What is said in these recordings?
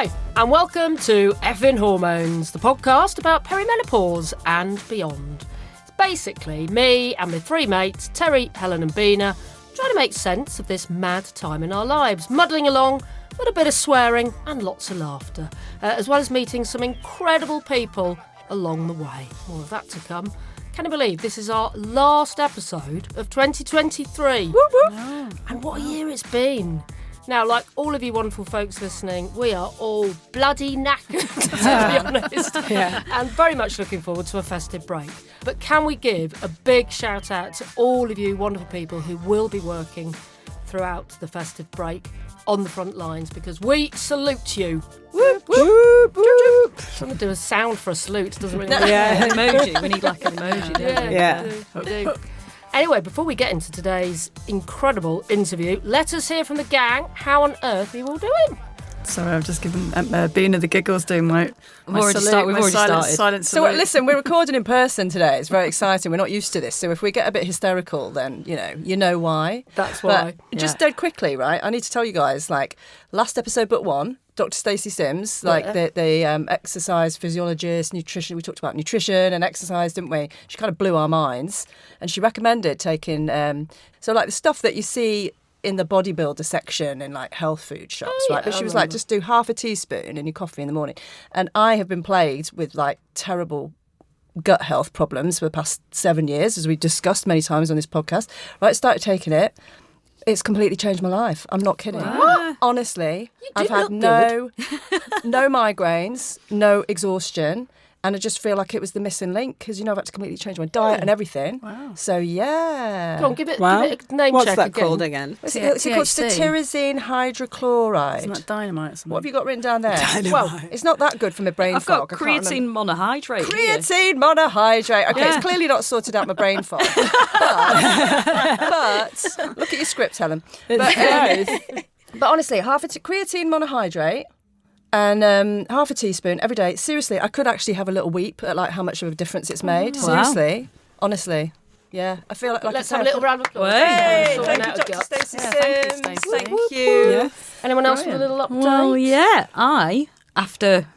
Hi, and welcome to Effin Hormones, the podcast about perimenopause and beyond. It's basically me and my three mates, Terri, Helen and Beena, trying to make sense of this mad time in our lives, muddling along with a bit of swearing and lots of laughter, as well as meeting some incredible people along the way. More of that to come. Can you believe this is our last episode of 2023? Woo woo! And what a year it's been. Now, like all of you wonderful folks listening, we are all bloody knackered, to be honest, and very much looking forward to a festive break. But can we give a big shout out to all of you wonderful people who will be working throughout the festive break on the front lines, because we salute you. Whoop, whoop, whoop. Someone do a sound for a salute, doesn't really matter. Yeah, an emoji. We need like an emoji, don't we? Yeah. We do. Anyway, before we get into today's incredible interview, let us hear from the gang. How on earth are you all doing? Sorry, I've just given Beena the giggles doing my We've already started. Silent So listen, we're recording in person today. It's very exciting. We're not used to this. So if we get a bit hysterical, then, you know why. That's why. But just dead quickly, right? I need to tell you guys, last episode but one, Dr. Stacey Sims, the exercise physiologist, nutrition. We talked about nutrition and exercise, didn't we? She kind of blew our minds. And she recommended taking, the stuff that you see in the bodybuilder section in health food shops, right? But she was just do half a teaspoon in your coffee in the morning. And I have been plagued with terrible gut health problems for the past 7 years, as we've discussed many times on this podcast. Right, started taking it. It's completely changed my life. I'm not kidding. Wow. Honestly, I've had no migraines, no exhaustion. And I just feel like it was the missing link because, I've had to completely change my diet and everything. Wow. So, yeah. Come on, give it a name What's check that again. called again? It's called cetirizine hydrochloride. Isn't that dynamite or something? What have you got written down there? Dynamite. Well, it's not that good for my brain I've fog. got creatine monohydrate. Creatine monohydrate. Okay, it's clearly not sorted out my brain fog. But look at your script, Helen. But honestly, half a creatine monohydrate and half a teaspoon every day. Seriously, I could actually have a little weep at how much of a difference it's made. Wow. Seriously, honestly. Yeah, I feel like Let's have a little round of applause. Hey, Sorting thank you, out a Dr. gut. Stacey Yeah, Sims. thank you, Stacey. Thank you. Yeah. Anyone else with a little update? Well, yeah, I, after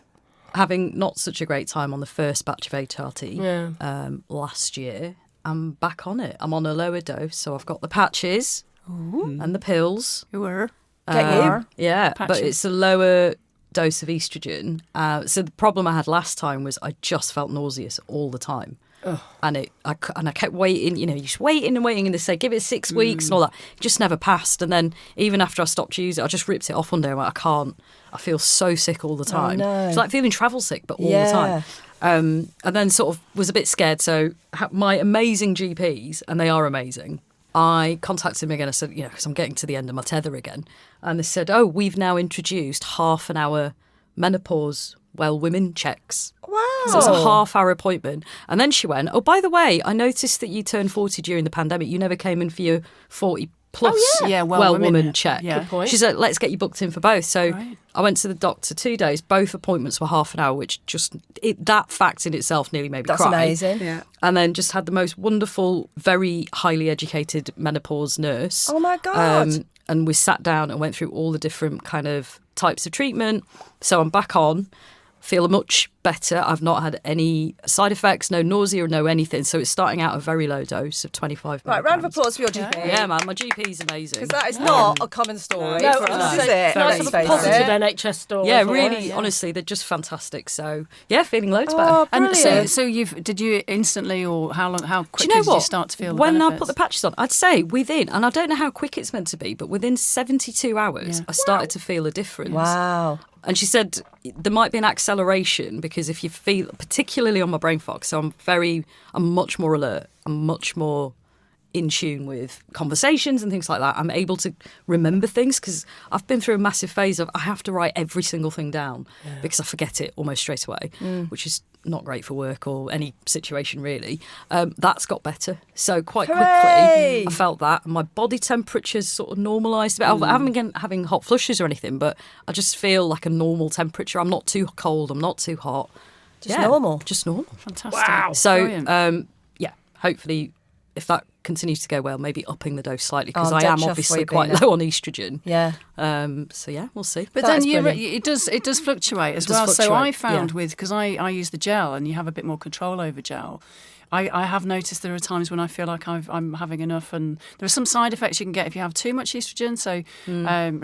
having not such a great time on the first batch of HRT last year, I'm back on it. I'm on a lower dose, so I've got the patches and the pills. Who were? Yeah, Patches. but it's a lower dose of estrogen. So the problem I had last time was I just felt nauseous all the time. And I kept waiting, you're just waiting and they say, give it 6 weeks and all that. It just never passed. And then even after I stopped using it, I just ripped it off one day. I'm like, I can't. I feel so sick all the time. Oh, no. It's like feeling travel sick, but all the time. And then sort of was a bit scared. So my amazing GPs, and they are amazing, I contacted them again. I said, because I'm getting to the end of my tether again. And they said, we've now introduced half an hour menopause women checks. Wow. So it's a half-hour appointment. And then she went, by the way, I noticed that you turned 40 during the pandemic. You never came in for your 40-plus woman check. Yeah. Good point. She's like, let's get you booked in for both. So I went to the doctor 2 days. Both appointments were half an hour, which that fact in itself nearly made me That's cry. amazing. Yeah. And then just had the most wonderful, very highly educated menopause nurse. Oh, my God. And we sat down and went through all the different kind of types of treatment. So I'm back on. Feel much better. I've not had any side effects, no nausea, no anything. So it's starting out a very low dose of 25 Right, milligrams. round of applause for your GP. Yeah, man, my GP's amazing. Because that is not a common story No, for us, is it? nice Let's of a face positive it. NHS story. Yeah, as well. really, honestly, they're just fantastic. So, yeah, feeling loads Oh, better. And brilliant. so did you instantly, or how Do quickly you know did what? you start to feel the when benefits? I put the patches on, I'd say within, and I don't know how quick it's meant to be, but within 72 hours, I started to feel a difference. Wow. And she said there might be an acceleration because if you feel, particularly on my brain fog, so I'm much more alert, I'm much more in tune with conversations and things like that. I'm able to remember things because I've been through a massive phase of I have to write every single thing down because I forget it almost straight away, which is not great for work or any situation really. That's got better. So quite quickly I felt that. My body temperature's sort of normalised a bit. I haven't been having hot flushes or anything, but I just feel like a normal temperature. I'm not too cold, I'm not too hot. Just normal. Just normal. Fantastic. Wow. So, Brilliant. hopefully if that continues to go well, maybe upping the dose slightly because I'm I dead am chuffed obviously for you, quite Beena. low on estrogen. Yeah. So yeah, we'll see. But That's then brilliant. it does fluctuate as It does well. So I fluctuate, found yeah. because I use the gel and you have a bit more control over gel. I have noticed there are times when I feel like I'm having enough, and there are some side effects you can get if you have too much estrogen, so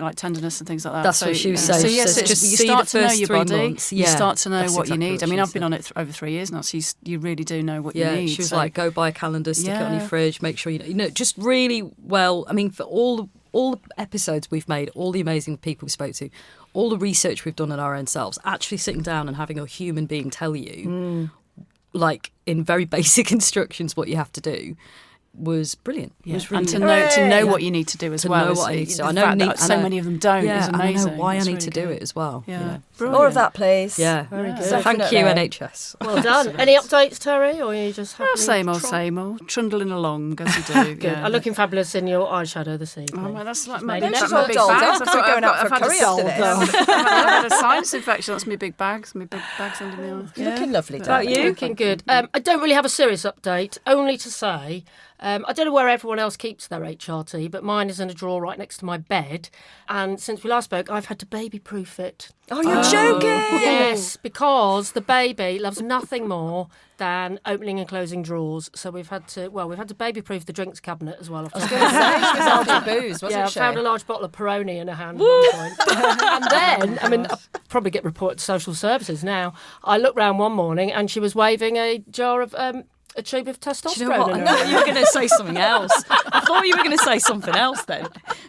like tenderness and things like that. That's so, what she was so saying. yes, So it's just you see start the to know first your 3 body. months. You Yeah, start to know that's what you exactly need. what I mean, she I've been said. on it over 3 years now, so you really do know what you Yeah, need. she was so. like, go buy a calendar, stick it on your Yeah. fridge, make sure you know, just really well. I mean, for all the episodes we've made, all the amazing people we spoke to, all the research we've done on our own selves, actually sitting down and having a human being tell you, like in very basic instructions, what you have to do was brilliant. It Yeah. was really And to good. know what you need to do as To well. know is what I need the to do. I fact know that so many of them don't Yeah, is and I amazing. know why It's I need really to do good. it as well. Yeah. You know. Brilliant. More of that, please. Yeah. Very good. So thank you, Definitely. NHS. Well done. Any updates, Terry, or are you just happily Same old, trot- same old. Trundling along as you do. Good. Yeah. I'm looking fabulous in your eyeshadow this evening. Oh, man, that's like made my, it that's look my big dulled bags. up. We're going out for I've had curry a- after this. I've had a sinus infection. That's my big bags. My big bags under my eyes. You're looking lovely, About darling. you? Looking good. I don't really have a serious update, only to say I don't know where everyone else keeps their HRT, but mine is in a drawer right next to my bed. And since we last spoke, I've had to baby-proof it. Oh, you're joking! Yes, because the baby loves nothing more than opening and closing drawers. So we've had to baby-proof the drinks cabinet as well. I was going to say, she was out of booze, wasn't Yeah, I she? found a large bottle of Peroni in her hand at one point. And then, I mean, I'll probably get reported to social services now. I looked round one morning and she was waving a jar of a tube of testosterone. Do you know what? I in her thought hand. you were going to say something else. I thought you were going to say something else then.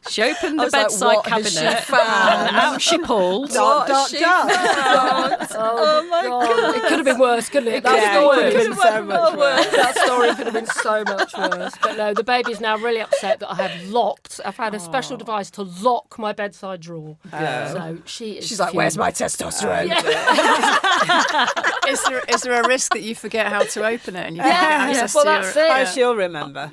She opened the was like, bedside what has cabinet she found? and out she pulled. Dot, dot, dot. Oh my God. It could have been worse, couldn't it? That Yeah, story it could have been so much worse. That story could have been so much worse. But no, the baby's now really upset that I have locked. I've had a special device to lock my bedside drawer. So she's like, where's my testosterone? Is there a risk that you forget how to open it and you Yeah, can't yeah. access Well, to that's your... it. Oh, she'll remember.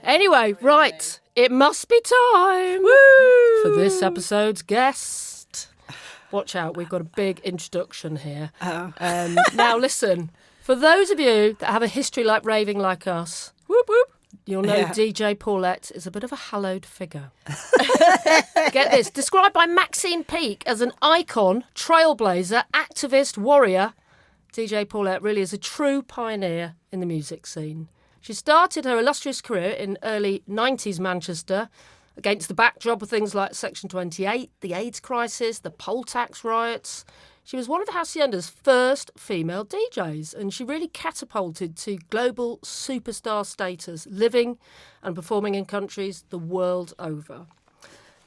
Anyway, right. It must be time for this episode's guest. Watch out, we've got a big introduction here. Now, listen, for those of you that have a history like raving like us, whoop whoop, you'll know DJ Paulette is a bit of a hallowed figure. Get this, described by Maxine Peake as an icon, trailblazer, activist, warrior, DJ Paulette really is a true pioneer in the music scene. She started her illustrious career in early 90s Manchester against the backdrop of things like Section 28, the AIDS crisis, the poll tax riots. She was one of the Hacienda's first female DJs, and she really catapulted to global superstar status, living and performing in countries the world over.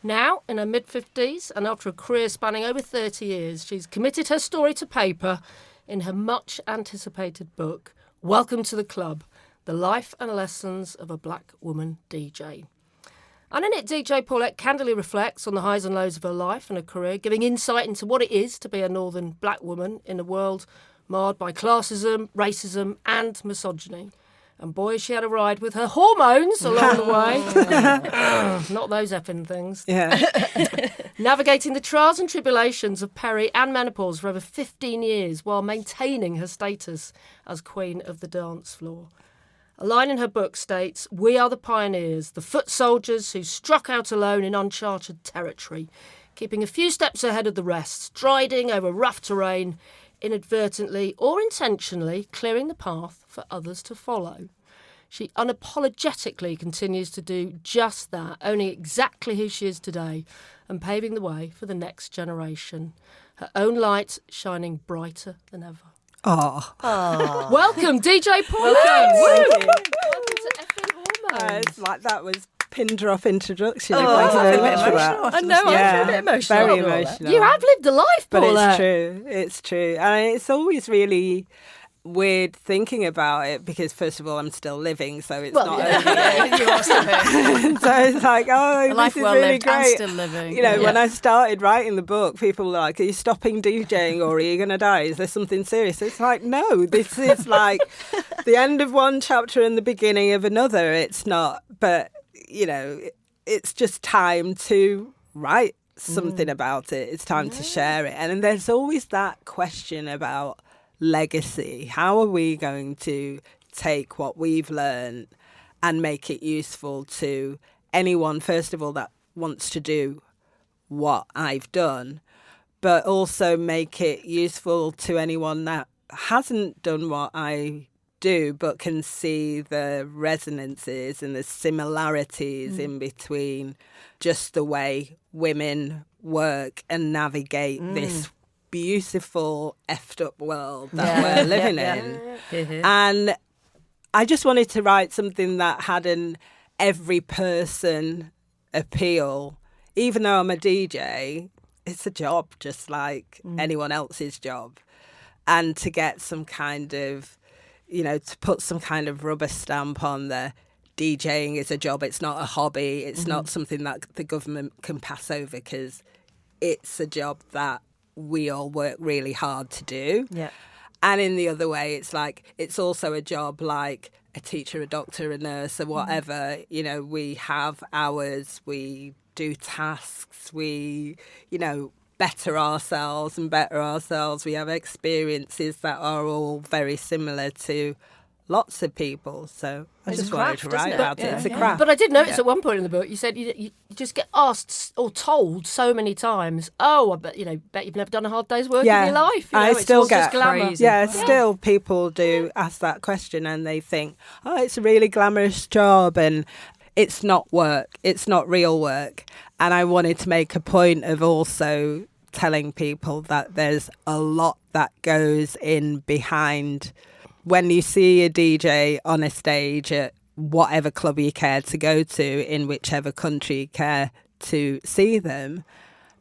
Now, in her mid-50s, and after a career spanning over 30 years, she's committed her story to paper in her much-anticipated book, Welcome to the Club, The Life and Lessons of a Black Woman DJ. And in it, DJ Paulette candidly reflects on the highs and lows of her life and her career, giving insight into what it is to be a northern black woman in a world marred by classism, racism and misogyny. And boy, she had a ride with her hormones along the way. Not those effing things. Yeah. Navigating the trials and tribulations of peri and menopause for over 15 years while maintaining her status as queen of the dance floor. A line in her book states, "We are the pioneers, the foot soldiers who struck out alone in uncharted territory, keeping a few steps ahead of the rest, striding over rough terrain, inadvertently or intentionally clearing the path for others to follow." She unapologetically continues to do just that, owning exactly who she is today and paving the way for the next generation. Her own light shining brighter than ever. Oh. Welcome, DJ Paulette. Welcome. Welcome to Effin Hormones. It's like that was pin drop introduction. Oh, Thank you I very feel a bit much for that. emotional after listening. I feel a bit emotional Very after all that. emotional. You have lived a life, But Paulette. it's true. It's true. And it's always really weird thinking about it because, first of all, I'm still living, so it's not over yet. You are still here. So it's like, oh, A life this is well really lived and great. still living. You know, Yeah. when I started writing the book, people were like, are you stopping DJing or are you going to die? Is there something serious? It's like, no, this is like the end of one chapter and the beginning of another. It's not, but, you know, it's just time to write something about it. It's time to share it. And then there's always that question about legacy? How are we going to take what we've learned and make it useful to anyone, first of all, that wants to do what I've done, but also make it useful to anyone that hasn't done what I do, but can see the resonances and the similarities in between just the way women work and navigate this beautiful, effed up world that we're living in. And I just wanted to write something that had an every person appeal. Even though I'm a DJ, it's a job just like anyone else's job. And to get some kind of, to put some kind of rubber stamp on the DJing is a job, it's not a hobby, it's not something that the government can pass over, because it's a job that we all work really hard to do. Yeah. And in the other way, it's like, it's also a job like a teacher, a doctor, a nurse, or whatever. We have hours, we do tasks, we, better ourselves. We have experiences that are all very similar to lots of people. So I just wanted to write about it. It's a craft. But I did notice at one point in the book, you said you just get asked or told so many times, I bet you've never done a hard day's work in your life. I it's still all get just glamour. crazy. Still people do ask that question and they think, it's a really glamorous job, and it's not work. It's not real work. And I wanted to make a point of also telling people that there's a lot that goes in behind. When you see a DJ on a stage at whatever club you care to go to, in whichever country you care to see them,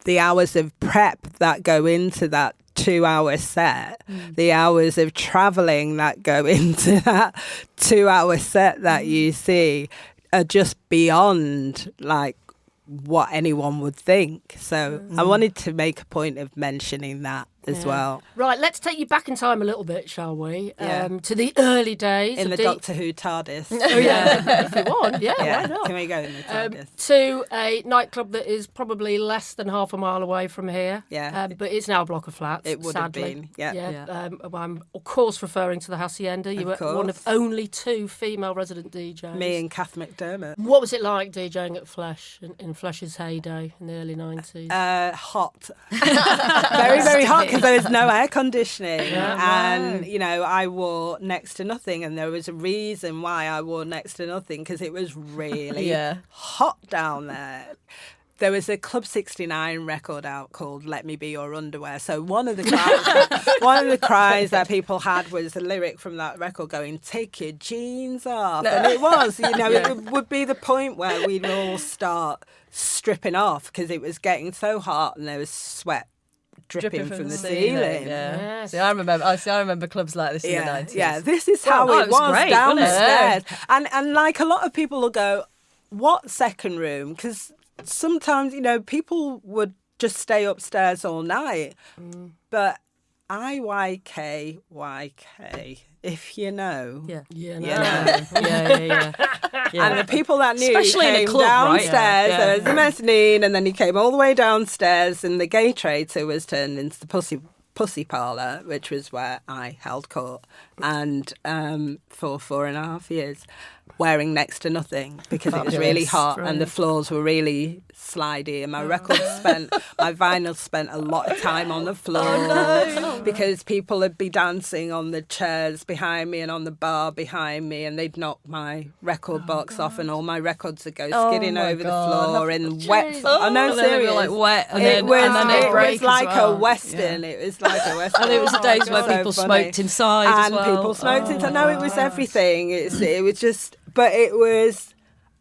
the hours of prep that go into that 2-hour set, the hours of travelling that go into that 2-hour set that you see are just beyond like what anyone would think. So I wanted to make a point of mentioning that as well. Right, let's take you back in time a little bit, shall we? Yeah. To the early days. In of the Doctor Who TARDIS. Oh, yeah, if you want. Yeah, why not? Can we go in the TARDIS? To a nightclub that is probably less than half a mile away from here. Yeah. But it's now a block of flats. It would have sadly. been, yeah. I'm, of course, referring to the Hacienda. You were one of only 2 female resident DJs. Me and Kath McDermott. What was it like DJing at Flesh, in Flesh's heyday in the early 90s? Hot. Very, very hot, because there was no air conditioning. And, I wore next to nothing. And there was a reason why I wore next to nothing, because it was really hot down there. There was a Club 69 record out called "Let Me Be Your Underwear." So one of the cries that people had was the lyric from that record going, "Take your jeans off," and it was, it would be the point where we'd all start stripping off because it was getting so hot and there was sweat dripping from the ceiling. Yeah. See, I remember clubs like this in the 90s. Yeah, this is how it was great, downstairs. And like a lot of people will go, "What second room?" Because sometimes, people would just stay upstairs all night. But IYK, if you know. Yeah. Yeah, You no. know. Yeah. And the people that knew Especially in a came club, right? downstairs. Yeah. There was the mezzanine, and then you came all the way downstairs, and the gay traitor was turned into the pussy parlour, which was where I held court, and for 4.5 years, wearing next to nothing because it was really hot and the floors were really slidey, and my vinyl spent a lot of time on the floor because people would be dancing on the chairs behind me and on the bar behind me, and they'd knock my record box off, and all my records would go skidding over the floor in wet. No, serious. Like wet, and It break was like as well. a western. It was like a western. And it was the days where So people funny. smoked inside and as well. people smoked inside. No, it was everything. It was just, but it was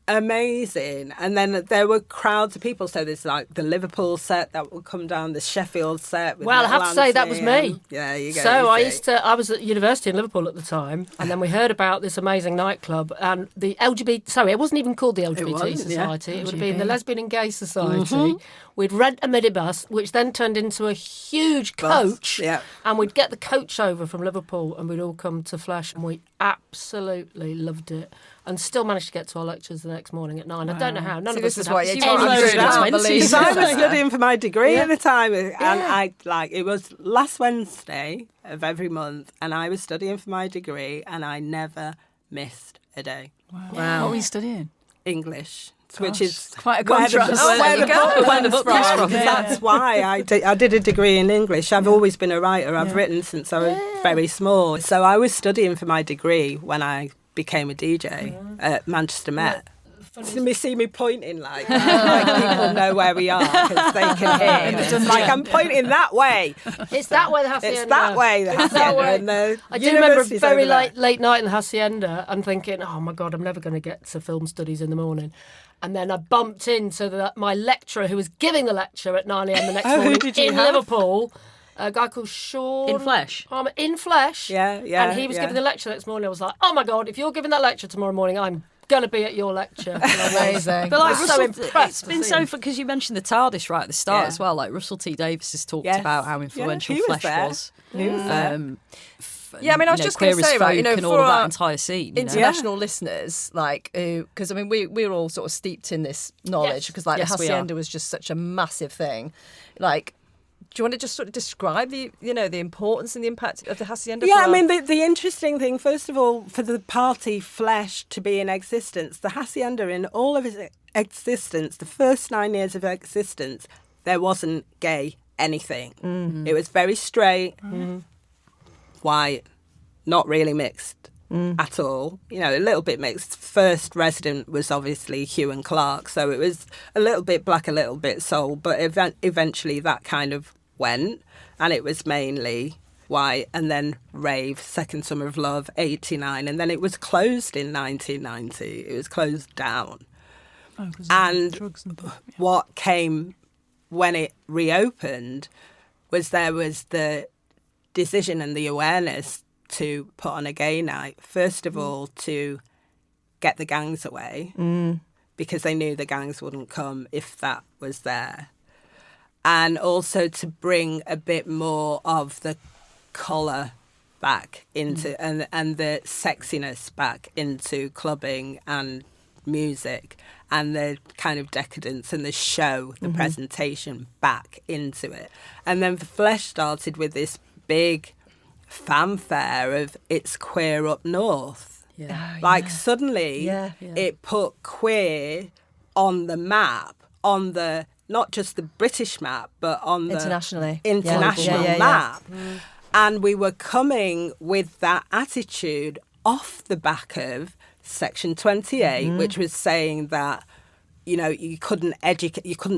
amazing. And then there were crowds of people. So there's like the Liverpool set that would come down, the Sheffield set. With Well, I have to say that was me. Yeah, you go. So I was at university in Liverpool at the time, and then we heard about this amazing nightclub and the it wasn't even called the LGBT wasn't, Society. yeah. It would have been the Lesbian and Gay Society. We'd rent a minibus, which then turned into a huge coach, yeah. and we'd get the coach over from Liverpool, and we'd all come to Flesh, and we absolutely loved it, and still managed to get to our lectures the next morning at 9. I don't know how. None See, of us this is would why have you any can't clue. do that. Because I was studying for my degree at the time, and it was last Wednesday of every month, and I was studying for my degree, and I never missed a day. Wow. What were you studying? English. Which is quite a where the contrast. book comes from. That's why I did a degree in English. I've always been a writer. I've written since I was very small. So I was studying for my degree when I became a DJ at Manchester Met. You see me pointing like people know where we are because they can hear. It's just like I'm pointing that way. It's that way, the Hacienda. It's that way, the Hacienda. And the I do remember a university's very over there. late night in the Hacienda and thinking, oh my God, I'm never going to get to film studies in the morning. And then I bumped into my lecturer who was giving the lecture at 9 a.m. the next morning in Liverpool. A guy called Sean. In Flesh? In Flesh. Yeah. And he was giving the lecture the next morning. I was like, oh my God, if you're giving that lecture tomorrow morning, I'm going to be at your lecture. Amazing. But like I was so impressed. It's been so because you mentioned the TARDIS right at the start as well. Like Russell T Davies has talked about how influential he was Flesh there. was. He was there. Yeah, I mean, I was just going to say, right, you know, and all for of that our entire scene, international listeners, like, because I mean, we're all sort of steeped in this knowledge because, like, Yes, the we are. Hacienda was just such a massive thing. Like, do you want to just sort of describe the importance and the impact of the Hacienda? Yeah, for I our- mean, the interesting thing, first of all, for the party Flesh to be in existence, the Hacienda in all of its existence, the first 9 years of existence, there wasn't gay anything. Mm-hmm. It was very straight, white, not really mixed at all. You know, a little bit mixed. First resident was obviously Hugh and Clark, so it was a little bit black, a little bit soul, but eventually that kind of went, and it was mainly white, and then rave, Second Summer of Love, 89, and then it was closed in 1990. It was closed down. And drugs and stuff. what came when it reopened was there was the decision and the awareness to put on a gay night, first of all, to get the gangs away, because they knew the gangs wouldn't come if that was there. And also to bring a bit more of the colour back into and the sexiness back into clubbing and music, and the kind of decadence and the show, the presentation back into it. And then Flesh started with this big fanfare of it's queer up north. Suddenly it put queer on the map, on the not just the British map, but on the international map. And we were coming with that attitude off the back of Section 28, which was saying that, you know, you couldn't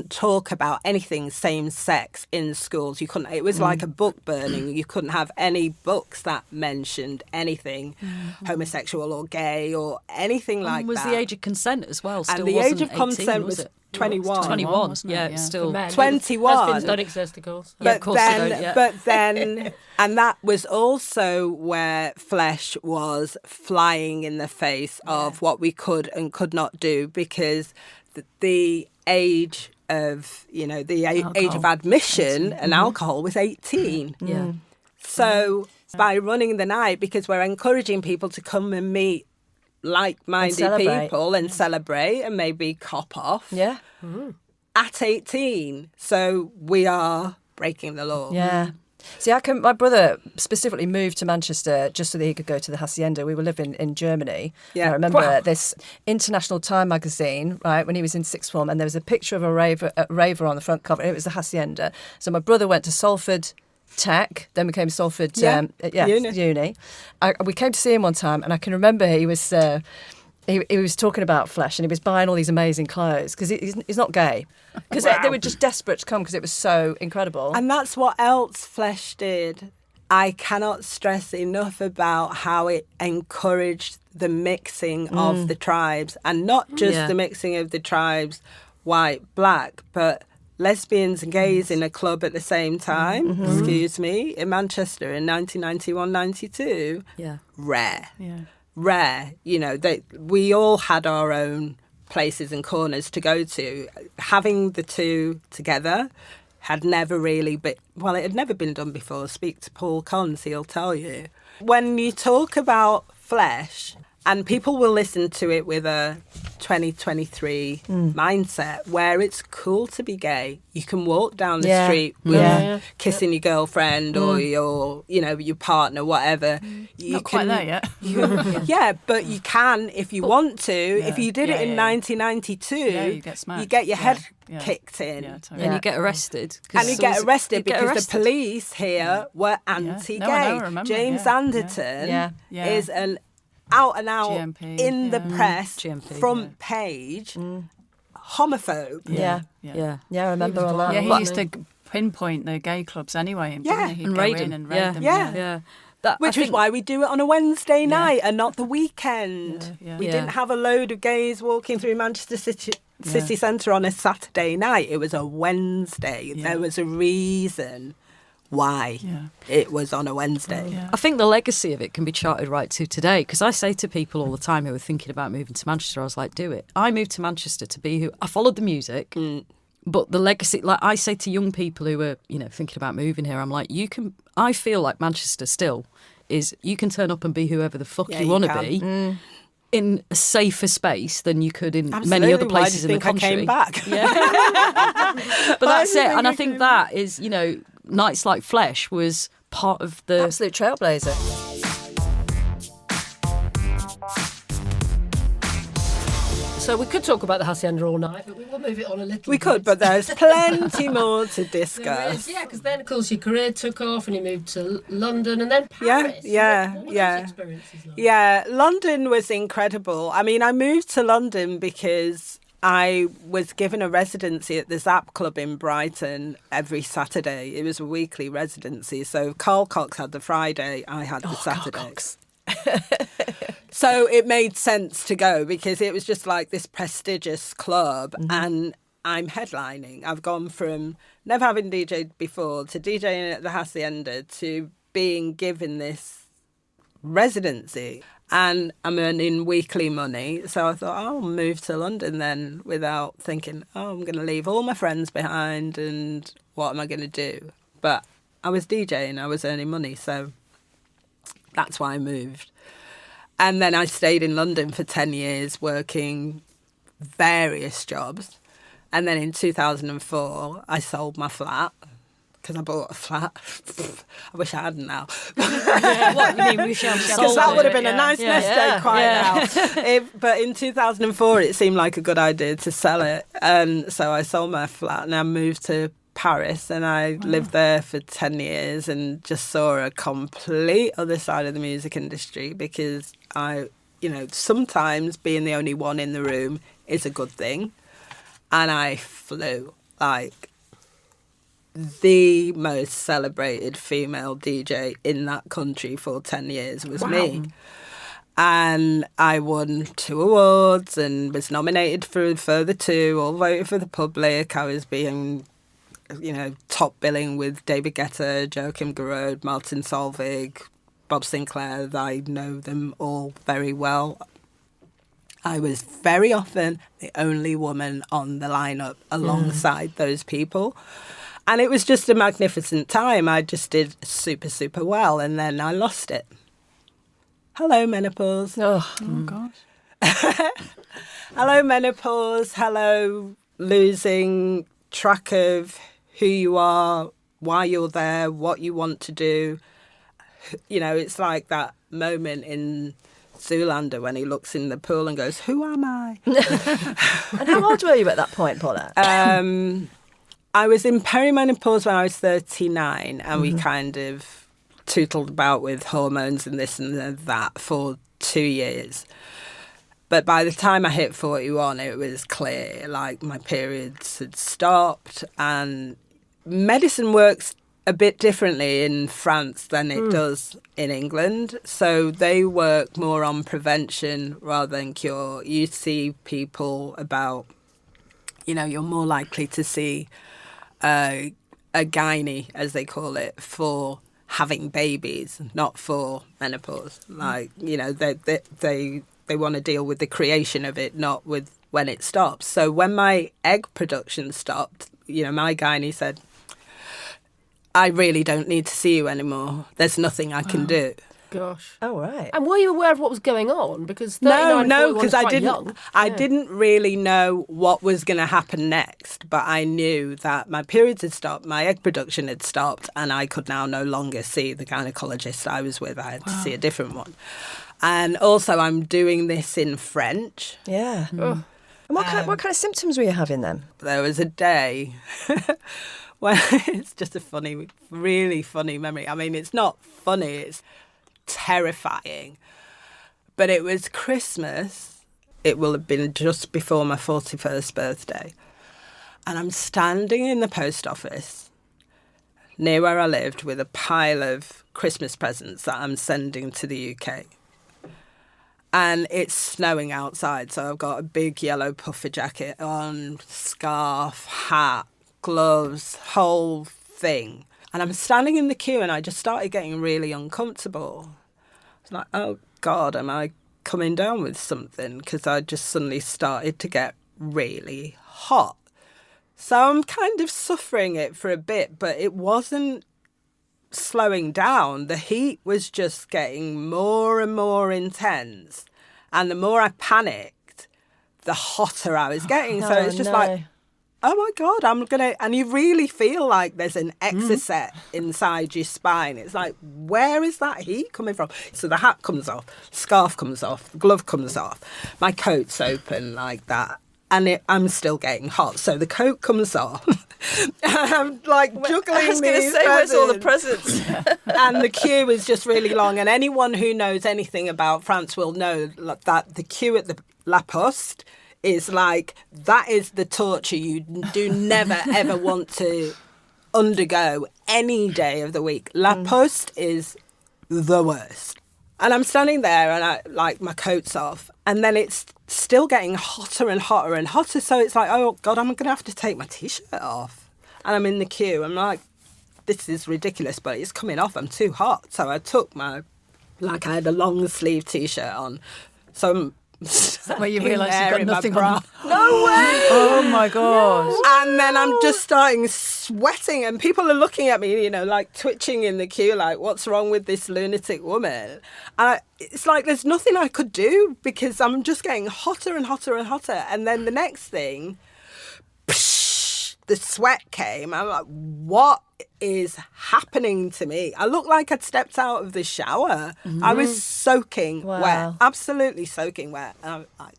talk about anything same sex in schools. You couldn't. It was like a book burning. You couldn't have any books that mentioned anything homosexual or gay or anything like was that. the age of consent as well? Still and the wasn't age of 18, consent was was it? 21. 21, wasn't it? yeah, Yeah. it's still. For men. 21. Lesbians don't exist, of course. Yeah, of course they don't, yeah. But then, and that was also where Flesh was flying in the face of what we could and could not do, because the age of, you know, the age of admission and alcohol was 18. Yeah. So by running the night, because we're encouraging people to come and meet like-minded people and celebrate and maybe cop off. Yeah. At 18. So we are breaking the law. Yeah. See, my brother specifically moved to Manchester just so that he could go to the Hacienda. We were living in Germany. Yeah. I remember this International Time magazine, right, when he was in sixth form, and there was a picture of a raver on the front cover, and it was the Hacienda. So my brother went to Salford Tech, then became Salford Uni. We came to see him one time, and I can remember he was talking about Flesh, and he was buying all these amazing clothes because he's not gay, because they were just desperate to come because it was so incredible. And that's what else Flesh did. I cannot stress enough about how it encouraged the mixing of the tribes, and not just the mixing of the tribes, white, black, but lesbians and gays in a club at the same time, excuse me, in Manchester in 1991-92. Yeah. Rare. You know, we all had our own places and corners to go to. Having the two together had never really been, well, it had never been done before. Speak to Paul Cons, he'll tell you. When you talk about flesh, and people will listen to it with a 2023 mindset where it's cool to be gay. You can walk down the street with kissing your girlfriend or your partner, whatever. You Not quite there yet. Yeah, but you can if you want to. If you did it in 1992, you get smacked. you get your head kicked in. Yeah, totally. And you get arrested. And you get arrested because the police here were anti-gay. No, I remember. James Anderton is an out-and-out, GMP. in the press, GMP. front page, homophobe. Yeah, I remember all that. Yeah, he used to pinpoint the gay clubs anyway. Yeah. He'd And go raid in them. and raid them. Yeah. Which is why we do it on a Wednesday night and not the weekend. Yeah. We Yeah. didn't have a load of gays walking through Manchester City Centre on a Saturday night. It was a Wednesday. Yeah. There was a reason why it was on a Wednesday. Yeah. I think the legacy of it can be charted right to today, because I say to people all the time who are thinking about moving to Manchester, I was like, do it. I moved to Manchester to be who I followed the music, but the legacy, like I say to young people who are, thinking about moving here, I'm like, I feel like Manchester still is, you can turn up and be whoever the fuck you want to be in a safer space than you could in many other places in the country. I came back? Yeah. But that's it. And I think that is, Nights Like Flesh was part of the... Absolute trailblazer. So we could talk about the Hacienda all night, but we will move it on a little We bit. could, but there's plenty more to There discuss. is, because then, of course, your career took off and you moved to London and then Paris. What were those experiences like? Yeah, London was incredible. I mean, I moved to London because I was given a residency at the Zap Club in Brighton every Saturday. It was a weekly residency. So Carl Cox had the Friday, I had the Saturday. So it made sense to go because it was just like this prestigious club and I'm headlining. I've gone from never having DJed before to DJing at the Hacienda to being given this residency. And I'm earning weekly money. So I thought, I'll move to London then without thinking, I'm going to leave all my friends behind and what am I going to do? But I was DJing, I was earning money. So that's why I moved. And then I stayed in London for 10 years working various jobs. And then in 2004, I sold my flat. Because I bought a flat. I wish I hadn't now. What you mean? Because that would have been a nice nest egg now. But in 2004, it seemed like a good idea to sell it. And so I sold my flat and I moved to Paris and I lived there for 10 years and just saw a complete other side of the music industry because sometimes being the only one in the room is a good thing. And I flew like the most celebrated female DJ in that country for 10 years was me. And I won 2 awards and was nominated for a further 2, all voted for the public. I was being, top billing with David Guetta, Joachim Garraud, Martin Solveig, Bob Sinclair. I know them all very well. I was very often the only woman on the lineup alongside those people. And it was just a magnificent time. I just did super, super well. And then I lost it. Hello, menopause. Oh gosh. Hello, menopause. Hello, losing track of who you are, why you're there, what you want to do. It's like that moment in Zoolander when he looks in the pool and goes, who am I? And how old were you at that point, Paula? I was in perimenopause when I was 39 and we kind of tootled about with hormones and this and that for 2 years. But by the time I hit 41, it was clear, like my periods had stopped and medicine works a bit differently in France than it does in England. So they work more on prevention rather than cure. You see people about, you're more likely to see a gynae, as they call it, for having babies, not for menopause. Like, they want to deal with the creation of it, not with when it stops. So when my egg production stopped, my gynae said, I really don't need to see you anymore. There's nothing I can do. Gosh. Oh, right. And were you aware of what was going on? Because 39 No, 41 because is I quite didn't. young. I Yeah. didn't really know what was going to happen next, but I knew that my periods had stopped, my egg production had stopped, and I could now no longer see the gynecologist I was with. I had to see a different one. And also, I'm doing this in French. Yeah. And what kind of symptoms were you having then? There was a day when it's just a funny, really funny memory. I mean, it's not funny, it's terrifying. But it was Christmas. It will have been just before my 41st birthday. And I'm standing in the post office near where I lived with a pile of Christmas presents that I'm sending to the UK. And it's snowing outside, so I've got a big yellow puffer jacket on, scarf, hat, gloves, whole thing. And I'm standing in the queue and I just started getting really uncomfortable. It's like, oh God, am I coming down with something? Because I just suddenly started to get really hot. So I'm kind of suffering it for a bit, but it wasn't slowing down. The heat was just getting more and more intense. And the more I panicked, the hotter I was getting. So it's just like, oh my God, I'm going to... And you really feel like there's an exocet inside your spine. It's like, where is that heat coming from? So the hat comes off, scarf comes off, the glove comes off, my coat's open like that. And I'm still getting hot. So the coat comes off. And I'm like juggling I was going to these say, where's all the presents? presents? And the queue is just really long. And anyone who knows anything about France will know that the queue at the La Poste is like, that is the torture you do never, ever want to undergo any day of the week. La Poste is the worst. And I'm standing there and I like my coat's off and then it's still getting hotter and hotter and hotter. So it's like, oh God, I'm going to have to take my T-shirt off. And I'm in the queue. I'm like, this is ridiculous, but it's coming off. I'm too hot. So I took I had a long sleeve T-shirt on. So I'm Where you realise you've got in my nothing bra. on. No way! Oh my God. And then I'm just starting sweating and people are looking at me, like twitching in the queue, like, what's wrong with this lunatic woman? It's like there's nothing I could do because I'm just getting hotter and hotter and hotter. And then the next thing, the sweat came. I'm like, what is happening to me? I looked like I'd stepped out of the shower. I was soaking wet, absolutely soaking wet. And I'm like,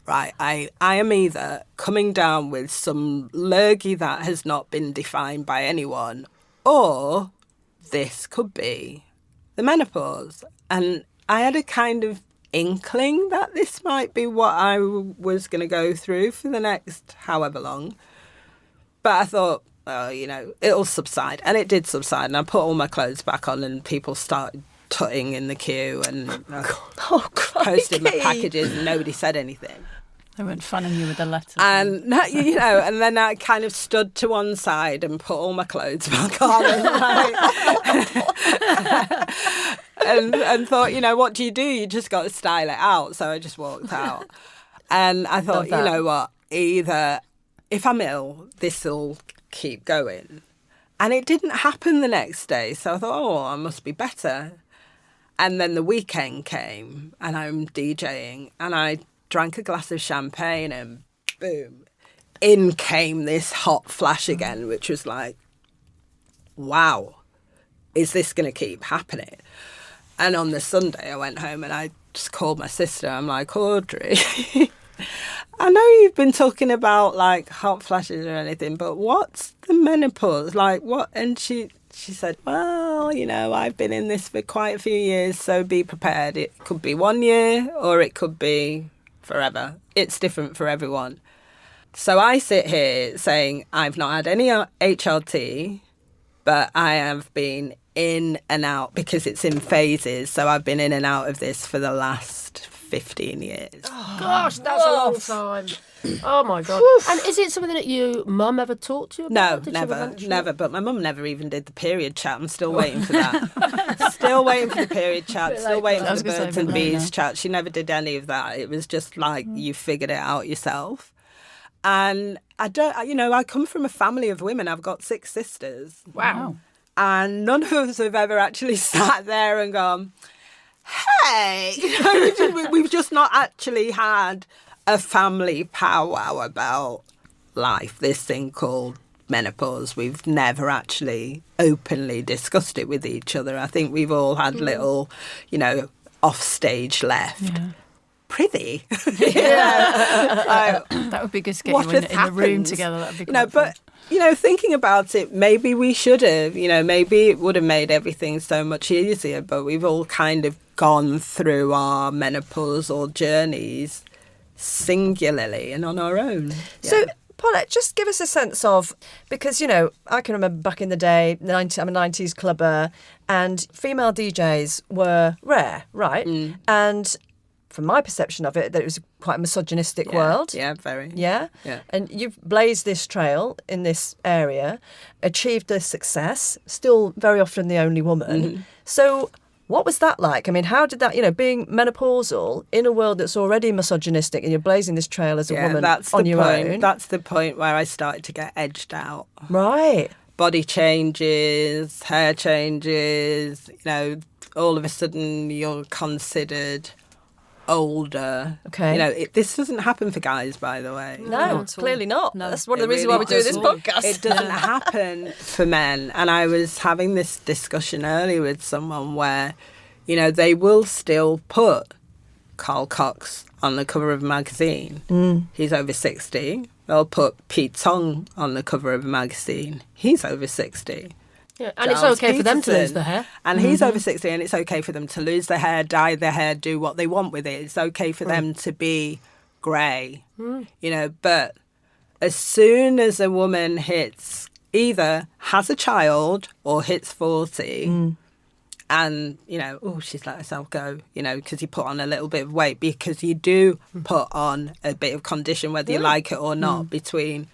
right, I am either coming down with some lurgy that has not been defined by anyone, or this could be the menopause. And I had a kind of inkling that this might be what I was going to go through for the next however long. But I thought, oh, it'll subside. And it did subside. And I put all my clothes back on and people started tutting in the queue and posted my packages and nobody said anything. They weren't fanning you with the letters. And, and then I kind of stood to one side and put all my clothes back on and thought, what do? You just got to style it out. So I just walked out. And I thought, you know what, either... if I'm ill, this will keep going. And it didn't happen the next day. So I thought, I must be better. And then the weekend came and I'm DJing and I drank a glass of champagne and boom, in came this hot flash again, which was like, wow, is this going to keep happening? And on the Sunday I went home and I just called my sister. I'm like, Audrey... I know you've been talking about like hot flashes or anything, but what's the menopause? Like what? And she said, well, I've been in this for quite a few years, so be prepared. It could be 1 year or it could be forever. It's different for everyone. So I sit here saying I've not had any HRT, but I have been in and out because it's in phases. So I've been in and out of this for the last 15 years. Oh, gosh, that's a long time. Oh my God. And is it something that your mum ever taught you about? No, never. But my mum never even did the period chat. I'm still waiting for that. Still waiting for the period chat. Still waiting for the birds and bees chat. She never did any of that. It was just like you figured it out yourself. And I come from a family of women. I've got 6 sisters. Wow. And none of us have ever actually sat there and gone, hey, we've just not actually had a family powwow about life, this thing called menopause. We've never actually openly discussed it with each other. I think we've all had little, off stage left. Yeah. Prithee. That would be good to get you in the room together. That'd be quite fun. But thinking about it, maybe we should have, maybe it would have made everything so much easier, but we've all kind of gone through our menopausal journeys singularly and on our own. So, Paulette, just give us a sense of, because, I can remember back in the day, I'm a 90s clubber, and female DJs were rare, right? And from my perception of it, that it was quite a misogynistic world. Yeah, very. Yeah? And you've blazed this trail in this area, achieved this success, still very often the only woman. So what was that like? I mean, how did that, being menopausal in a world that's already misogynistic and you're blazing this trail as a woman on your own? That's the point where I started to get edged out. Right. Body changes, hair changes, all of a sudden you're considered older. Okay. This doesn't happen for guys, by the way. No, clearly not. No. That's one of the It reasons really why we do this doesn't. podcast. It doesn't happen for men. And I was having this discussion earlier with someone where, they will still put Carl Cox on the cover of a magazine. He's over 60. They'll put Pete Tong on the cover of a magazine. He's over 60. Yeah, and it's Charles okay for them to lose Peterson. their hair. And he's over 60, and it's okay for them to lose their hair, dye their hair, do what they want with it. It's okay for them to be grey, but as soon as a woman either has a child or hits 40, and, she's let herself go, because you put on a little bit of weight, because you do put on a bit of condition, whether you like it or not, between,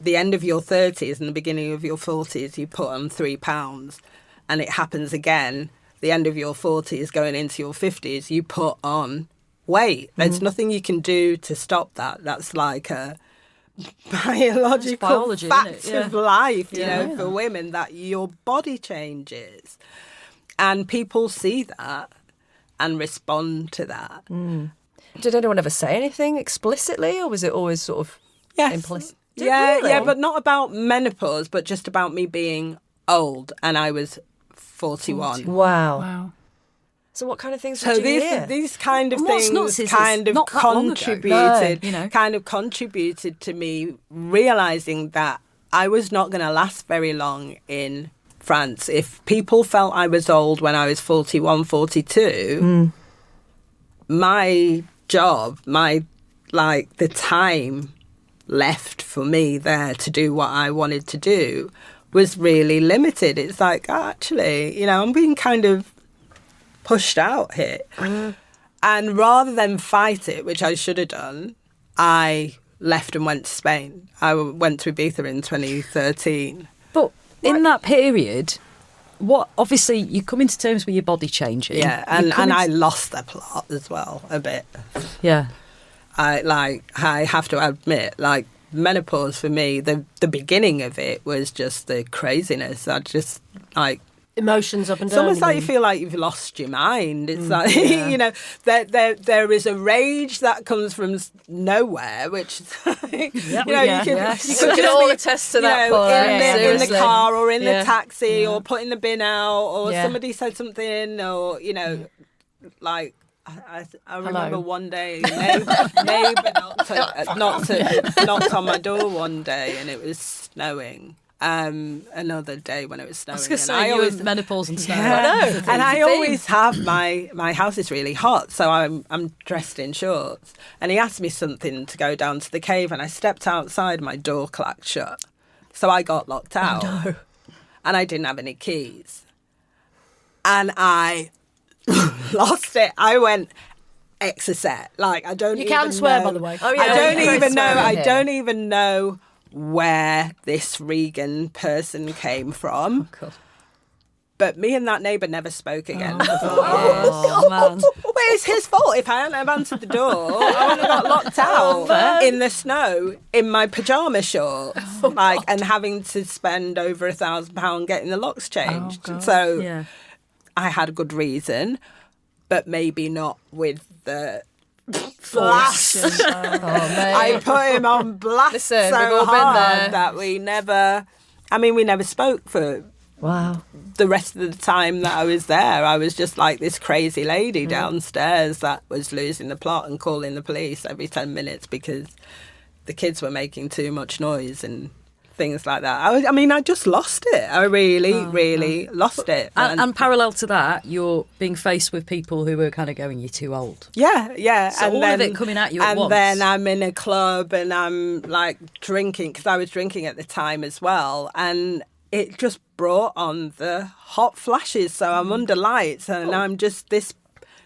the end of your 30s and the beginning of your 40s, you put on 3 pounds, and it happens again, the end of your 40s going into your 50s, you put on weight. There's nothing you can do to stop that. That's like a biological biology, fact isn't it? of life, for women, that your body changes. And people see that and respond to that. Did anyone ever say anything explicitly, or was it always sort of implicit? Yeah, but not about menopause, but just about me being old, and I was 41. Wow. So what kind of things So did you hear? these kind of And what's things nuts is kind it's of not that long ago. contributed to me realising that I was not going to last very long in France. If people felt I was old when I was 41, 42, my job, the time left for me there to do what I wanted to do was really limited. It's like, actually, I'm being kind of pushed out here. And rather than fight it, which I should have done, I left and went to Spain. I went to Ibiza in 2013. But in that period, obviously you come into terms with your body changing. Yeah, and I lost the plot as well a bit. Yeah. I have to admit, menopause for me, the beginning of it was just the craziness. I just Emotions up and it's down. almost like you feel like you've lost your mind. It's there is a rage that comes from nowhere, which you can all attest to that, in the car or in the taxi or putting the bin out or somebody said something or I remember one day a neighbour knocked on my door one day and it was snowing. Another day when it was snowing. I was going to say, you always menopause and snow. Yeah. I know. And I always have my house is really hot, so I'm dressed in shorts. And he asked me something to go down to the cave, and I stepped outside, my door clacked shut. So I got locked out. Oh, no. And I didn't have any keys. And I lost it. I went exocet. I don't You even can swear, know. by the way. Oh, yeah, I don't you can even know. swear I here. don't even know where this Regan person came from. Oh, God. But me and that neighbour never spoke again. Oh, man. Well, it's his fault. If I hadn't have answered the door, I would have got locked out in the snow in my pyjama shorts, and having to spend over £1,000 getting the locks changed. God. So Yeah. I had a good reason, but maybe not with the blast. I put him on blast. Listen, so we've all been hard there. that we never spoke for Wow. the rest of the time that I was there. I was just like this crazy lady downstairs that was losing the plot and calling the police every 10 minutes because the kids were making too much noise and things like that. I just lost it. I really lost it. And parallel to that, you're being faced with people who are kind of going, you're too old. Yeah. So and all then, of it coming at you at and once. And then I'm in a club and I'm like drinking, because I was drinking at the time as well. And it just brought on the hot flashes. So I'm under lights and I'm just this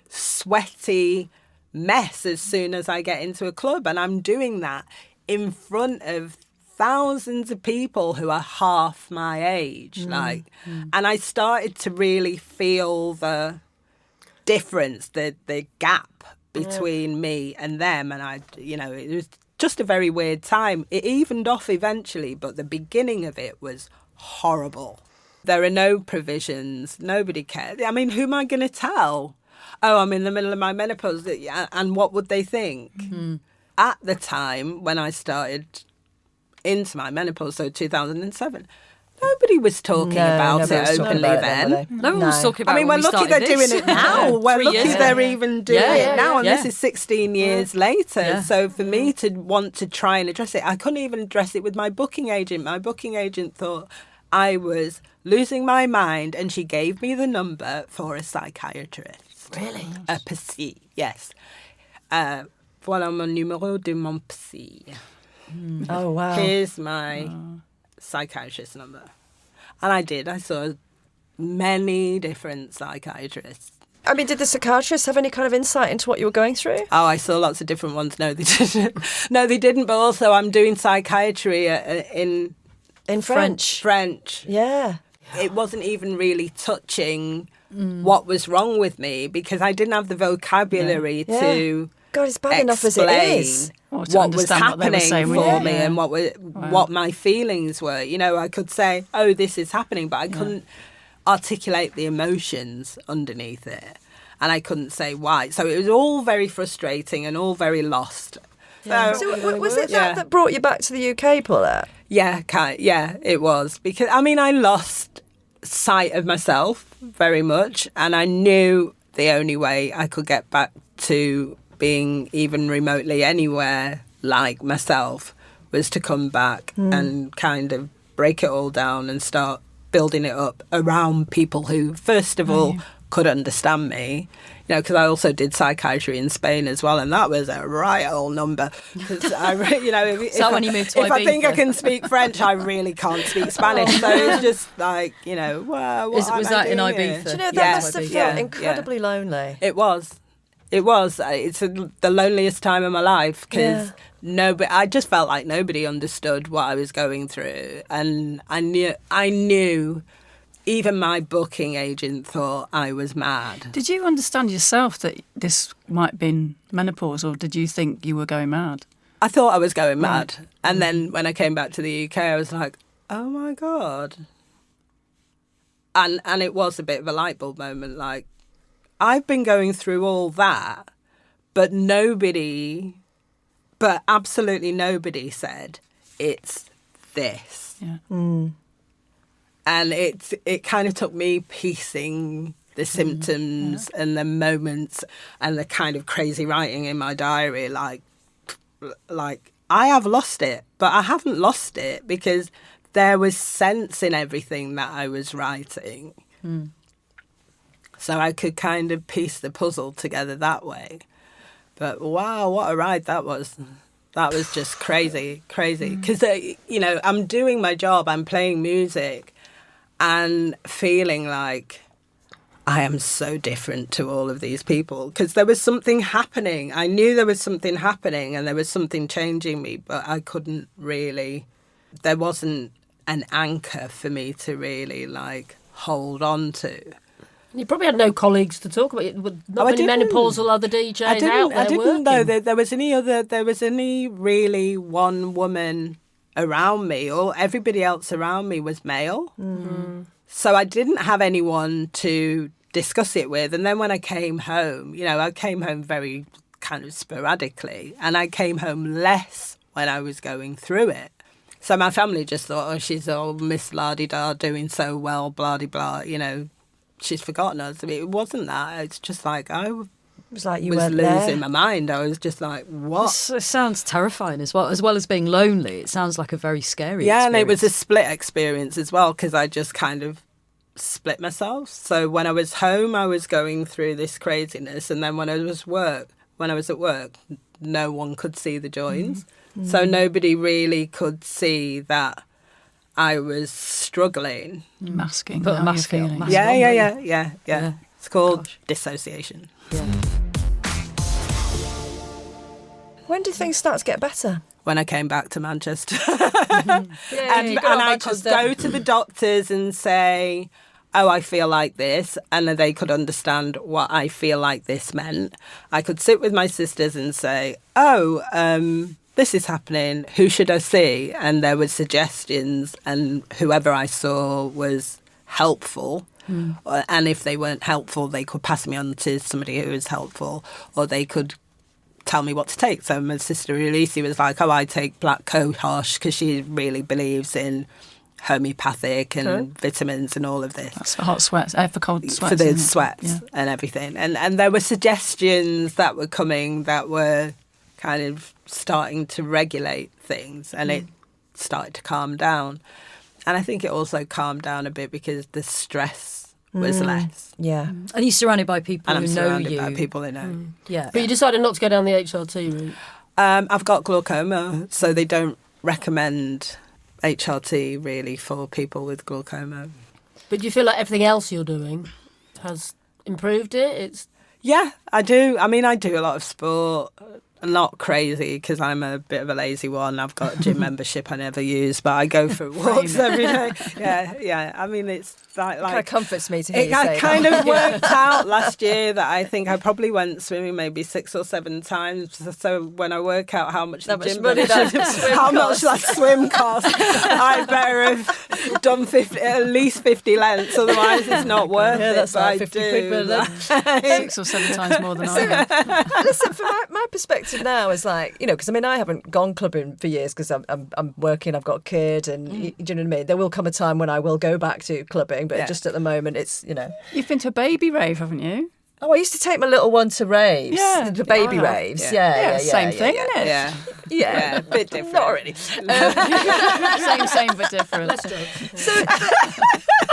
sweaty mess as soon as I get into a club. And I'm doing that in front of thousands of people who are half my age, and I started to really feel the difference, the gap between me and them, and it was just a very weird time. It evened off eventually, but the beginning of it was horrible. There are no provisions, nobody cares. I mean, who am I going to tell? Oh, I'm in the middle of my menopause, and what would they think? At the time when I started into my menopause, so 2007, nobody was talking about it openly then. No one was talking about it. I mean, we're lucky they're doing it now. We're lucky they're even doing it now, and this is 16 years later. Yeah. So for me to want to try and address it, I couldn't even address it with my booking agent. My booking agent thought I was losing my mind, and she gave me the number for a psychiatrist. Really? A psy, yes. Voilà mon numéro de mon psy. Oh, wow. Here's my psychiatrist number. And I saw many different psychiatrists. I mean, did the psychiatrist have any kind of insight into what you were going through? Oh, I saw lots of different ones. No, they didn't. No, they didn't. But also, I'm doing psychiatry in French. French. Yeah. It wasn't even really touching what was wrong with me, because I didn't have the vocabulary to God, it's bad enough as it is. what was happening for me and Wow. what my feelings were. I could say, oh, this is happening, but I couldn't articulate the emotions underneath it. And I couldn't say why. So it was all very frustrating and all very lost. So was it that brought you back to the UK, Paulette? Yeah, it was. Because, I lost sight of myself very much. And I knew the only way I could get back to being even remotely anywhere like myself was to come back and kind of break it all down and start building it up around people who, first of all, could understand me. Because I also did psychiatry in Spain as well, and that was a right old number. Because when you moved to if I think I Ibiza? can speak French, I really can't speak Spanish. So it's just like, wow, what am Was I that in doing Ibiza? here? Do you know, that Yeah. must have felt incredibly lonely. It was. It's the loneliest time of my life, because I just felt like nobody understood what I was going through, and I knew. Even my booking agent thought I was mad. Did you understand yourself that this might have been menopause, or did you think you were going mad? I thought I was going mad. And then when I came back to the UK, I was like, oh my God. And it was a bit of a light bulb moment. Like, I've been going through all that, but absolutely nobody said it's this. Yeah. And it kind of took me piecing the symptoms and the moments and the kind of crazy writing in my diary, like I have lost it, but I haven't lost it because there was sense in everything that I was writing. So I could kind of piece the puzzle together that way. But wow, what a ride that was. That was just crazy. Because, I'm doing my job, I'm playing music, and feeling like I am so different to all of these people, because there was something happening. I knew there was something happening and there was something changing me, but I couldn't really, there wasn't an anchor for me to really hold on to. You probably had no colleagues to talk about it. Not many menopausal other DJs out there I didn't working. know that there was any really one woman around me, or everybody else around me was male. So I didn't have anyone to discuss it with. And then when I came home, I came home very kind of sporadically, and I came home less when I was going through it. So my family just thought, oh, she's all Miss La-di-da doing so well, blah-de-blah, she's forgotten us. I mean, it wasn't that. It's just like, I It was like you was weren't losing there. my mind. I was just like, what? It sounds terrifying as well as being lonely. It sounds like a very scary experience. And it was a split experience as well, because I just kind of split myself. So when I was home, I was going through this craziness, and then when I was at work, no one could see the joins. So nobody really could see that I was struggling. Masking. Put a how you're mask on. feeling. Yeah. It's called Gosh. dissociation. When did things start to get better? When I came back to Manchester. Yeah, and I could go to the doctors and say, oh, I feel like this, and they could understand what I feel like this meant. I could sit with my sisters and say, oh, this is happening, who should I see? And there were suggestions, and whoever I saw was helpful. And if they weren't helpful, they could pass me on to somebody who was helpful, or they could tell me what to take. So my sister Elise was like, oh, I take black cohosh because she really believes in homeopathic and vitamins and all of this. That's for hot sweats, for cold sweats. For the isn't it? sweats Yeah. and everything. And there were suggestions that were coming that were kind of starting to regulate things, and it started to calm down. And I think it also calmed down a bit because the stress was less. Yeah. And you're surrounded by people And I'm who know surrounded you. by people who know. Yeah. But you decided not to go down the HRT route. I've got glaucoma, so they don't recommend HRT really for people with glaucoma. But do you feel like everything else you're doing has improved it? Yeah, I do. I mean, I do a lot of sport. Not crazy because I'm a bit of a lazy one. I've got a gym membership I never use, but I go for walks every day. Yeah. I mean, it's like Kind of comforts me to hear it you say kind that. of worked out last year that I think I probably went swimming maybe 6 or 7 times. So when I work out how much the gym money that membership- swim how much costs. that swim costs, I better have done at least 50 lengths. Otherwise, it's not worth Yeah, it. that's but like I 50 do. quid per length. 6 or 7 times more than I have. Listen, from my perspective now is like, because I mean, I haven't gone clubbing for years because I'm working, I've got a kid, and do you know what I mean? There will come a time when I will go back to clubbing, but just at the moment it's, You've been to a baby rave, haven't you? Oh, I used to take my little one to raves, Yeah. the baby I have. raves. Yeah. Yeah, Same thing, yeah. isn't it? Yeah. Yeah, A bit different. Not really. Same but different. Let's go. So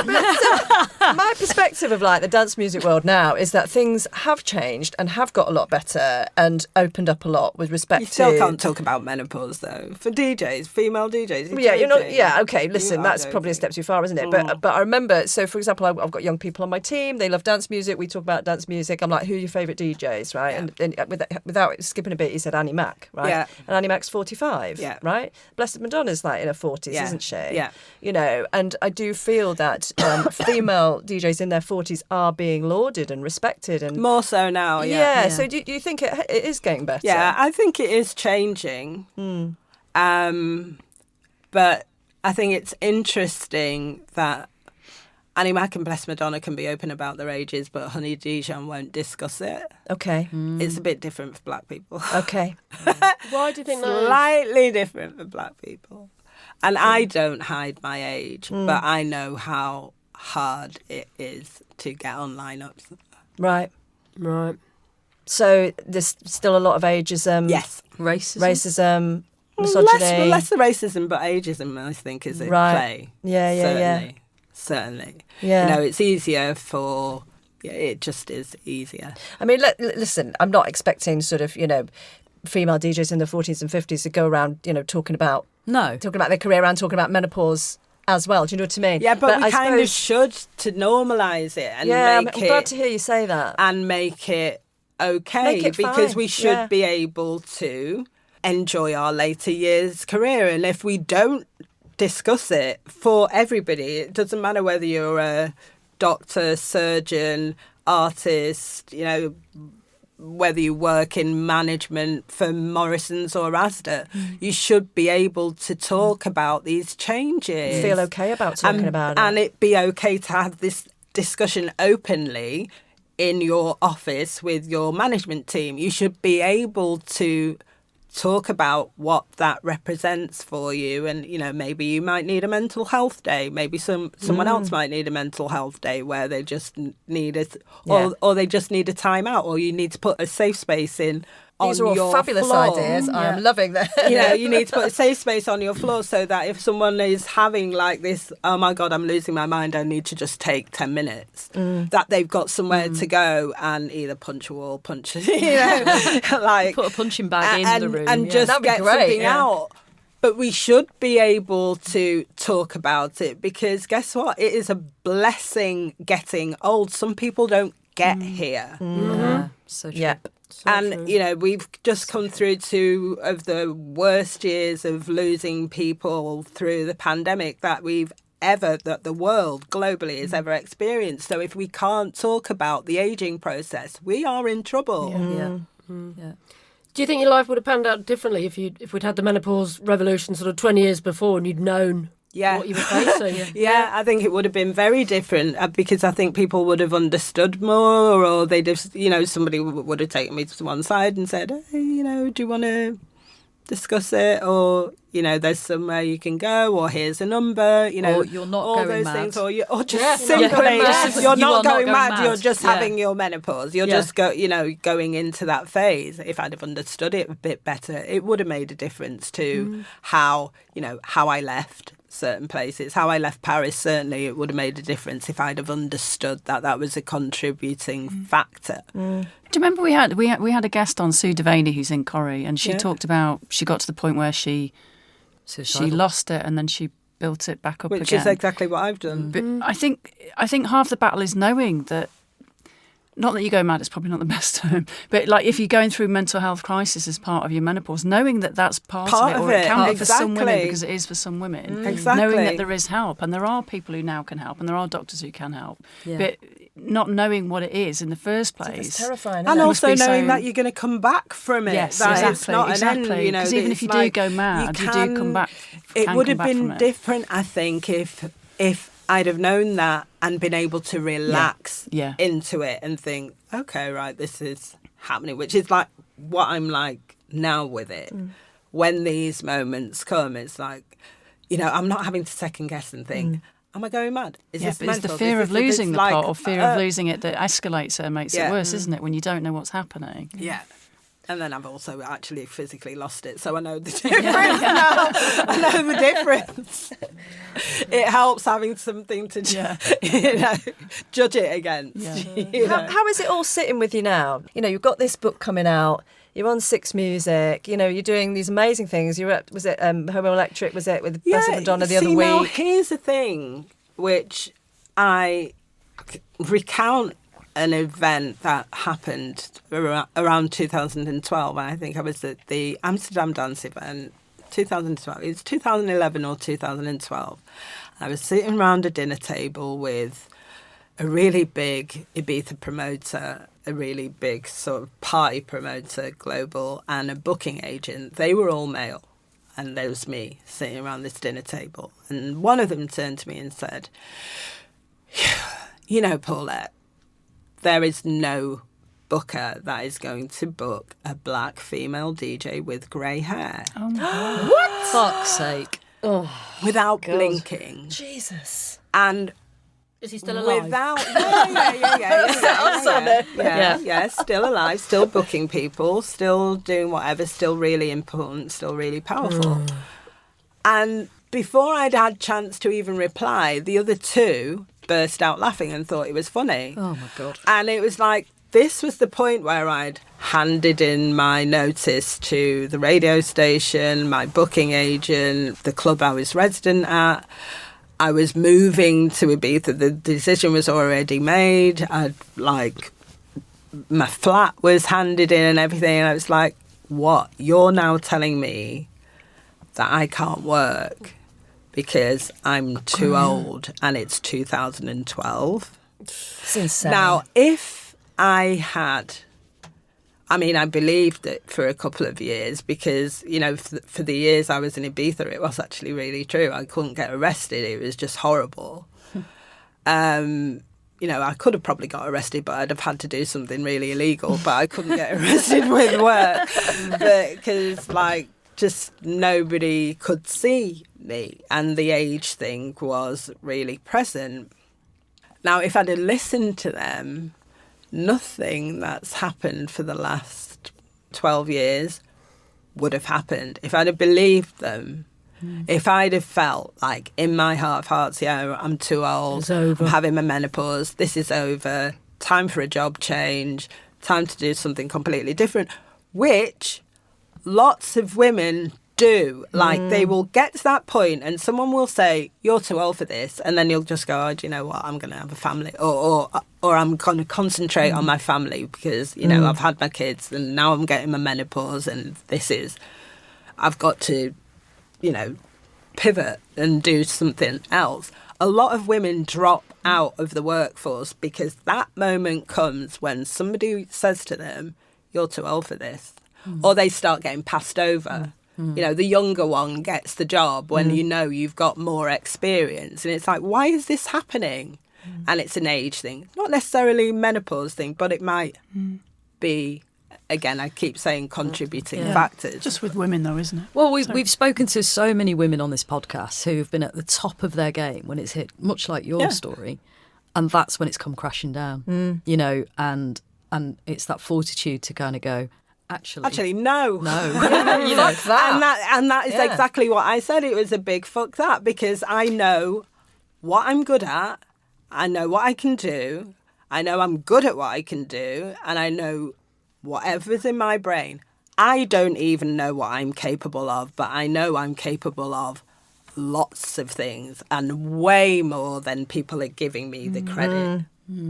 my perspective of like the dance music world now is that things have changed and have got a lot better and opened up a lot with respect You still to. can't talk about menopause though. For DJs, female DJs. Yeah, you're not. joking. Yeah, okay. Listen, You are that's probably a joking. step too far, isn't it? But I remember. So, for example, I've got young people on my team. They love dance music. We talk about dance music. I'm like, who are your favourite DJs, right? Yeah. And without skipping a bit, he said Annie Mac, right? Yeah. And Annie Mac's 45, Yeah. right? Blessed Madonna's like in her 40s, Yeah. isn't she? Yeah. And I do feel that female DJs in their 40s are being lauded and respected, and More so now. Yeah. So do you think it is getting better? Yeah, I think it is changing. But I think it's interesting that Annie Mac and Blessed Madonna can be open about their ages, but Honey Dijon won't discuss it. Okay. It's a bit different for black people. Okay. Why do you think that is? Slightly different for black people. And I don't hide my age, but I know how hard it is to get on lineups. Right. Right. So there's still a lot of ageism. Yes. Racism, misogyny. Less the racism, but ageism, I think, is at Right. play. Yeah. Certainly. Yeah. It's easier for... Yeah, it just is easier. I mean, listen, I'm not expecting sort of, female DJs in their 40s and 50s to go around, talking about their career and talking about menopause as well. Do you know what I mean? Yeah, but we I kind of suppose- should to normalise it and Yeah, I'm make glad it... to hear you say that. And make it okay. Make it because fine, we should yeah. be able to enjoy our later years career. And if we don't discuss it for everybody, it doesn't matter whether you're a doctor, surgeon, artist, whether you work in management for Morrison's or Asda, you should be able to talk about these changes. Feel okay about talking about it. And it be okay to have this discussion openly in your office with your management team. You should be able to talk about what that represents for you, and maybe you might need a mental health day, maybe someone else might need a mental health day where they just need or they just need a time out, or you need to put a safe space in. These are all fabulous ideas. I'm loving that. You need to put a safe space on your floor so that if someone is having like this, oh my God, I'm losing my mind, I need to just take 10 minutes, that they've got somewhere to go and either punch a wall, like put a punching bag in the room and just get something out. But we should be able to talk about it, because guess what? It is a blessing getting old. Some people don't get here. Yeah, so true. Yeah. And, we've just come through two of the worst years of losing people through the pandemic that the world globally has ever experienced. So if we can't talk about the ageing process, we are in trouble. Yeah. Do you think your life would have panned out differently if we'd had the menopause revolution sort of 20 years before and you'd known what you were facing? Yeah, I think it would have been very different, because I think people would have understood more, or they just, somebody would have taken me to one side and said, hey, do you want to discuss it? Or, there's somewhere you can go, or here's a number, or you're not all going those mad. things, or just simply, you're not going mad. You're just having your menopause. You're just going into that phase. If I'd have understood it a bit better, it would have made a difference to how I left certain places. How I left Paris, certainly it would have made a difference if I'd have understood that was a contributing factor. Do you remember we had a guest on, Sue Devaney, who's in Corrie, and she talked about, she got to the point where she lost it and then she built it back up again. Which is exactly what I've done. But I think half the battle is knowing that, not that you go mad, it's probably not the best term, but like if you're going through mental health crisis as part of your menopause, knowing that that's part of it, or it can be for some women, because it is for some women. Exactly. Knowing that there is help, and there are people who now can help, and there are doctors who can help. But not knowing what it is in the first place. It's terrifying. And also knowing that you're going to come back from it. Yes, that exactly. It's not exactly. an end, Because even if you do go mad, you do come back. It would have been different, I think, if I'd have known that and been able to relax into it and think, okay, right, this is happening, which is like what I'm like now with it. When these moments come, it's like, I'm not having to second guess and think, am I going mad? Is this but mental? It's the fear of losing the pot, or fear of losing it, that escalates it and makes it worse, isn't it? When you don't know what's happening. Yeah. And then I've also actually physically lost it, so I know the difference now. I know the difference. It helps having something to judge it against. Yeah. How is it all sitting with you now? You've got this book coming out. You're on Six Music. You're doing these amazing things. You were at, was it Homo Electric? Was it with Bessie Madonna the other week? Now, here's the thing, which I recount an event that happened around 2012. I think I was at the Amsterdam dance event, 2012. It was 2011 or 2012. I was sitting around a dinner table with a really big Ibiza promoter, a really big sort of party promoter, global, and a booking agent. They were all male, and there was me sitting around this dinner table. And one of them turned to me and said, Paulette, there is no booker that is going to book a black female DJ with grey hair. Oh my God. What? Fuck's sake. Without blinking. Jesus. And is he still alive? Yeah, still alive, still booking people, still doing whatever, still really important, still really powerful. And before I'd had chance to even reply, the other two burst out laughing and thought it was funny. Oh my God. And it was like, this was the point where I'd handed in my notice to the radio station, my booking agent, the club I was resident at. I was moving to Ibiza. The decision was already made. My flat was handed in and everything. And I was like, what? You're now telling me that I can't work because I'm too old and it's 2012? It's insane. Now, if I had... I believed it for a couple of years because, for the years I was in Ibiza, it was actually really true. I couldn't get arrested. It was just horrible. I could have probably got arrested, but I'd have had to do something really illegal. But I couldn't get arrested with work because, just nobody could see me. And the age thing was really present. Now, if I'd have listened to them, nothing that's happened for the last 12 years would have happened. If I'd have believed them, if I'd have felt like in my heart of hearts, I'm too old, It's over. I'm having my menopause, this is over, time for a job change, time to do something completely different, which lots of women do. They will get to that point and someone will say, you're too old for this. And then you'll just go, oh, do you know what? I'm going to have a family or I'm going to concentrate on my family because, I've had my kids and now I'm getting my menopause and I've got to, pivot and do something else. A lot of women drop out of the workforce because that moment comes when somebody says to them, you're too old for this. Or they start getting passed over. The younger one gets the job when you've got more experience. And it's like, why is this happening? And it's an age thing. Not necessarily a menopause thing, but it might be, again, I keep saying contributing factors. Just with women, though, isn't it? Well, we've spoken to so many women on this podcast who've been at the top of their game when it's hit, much like your story. And that's when it's come crashing down, and it's that fortitude to kind of go, Actually, no. Fuck that. And that is exactly what I said. It was a big fuck that because I know what I'm good at. I know what I can do. I know I'm good at what I can do. And I know whatever's in my brain. I don't even know what I'm capable of, but I know I'm capable of lots of things and way more than people are giving me the credit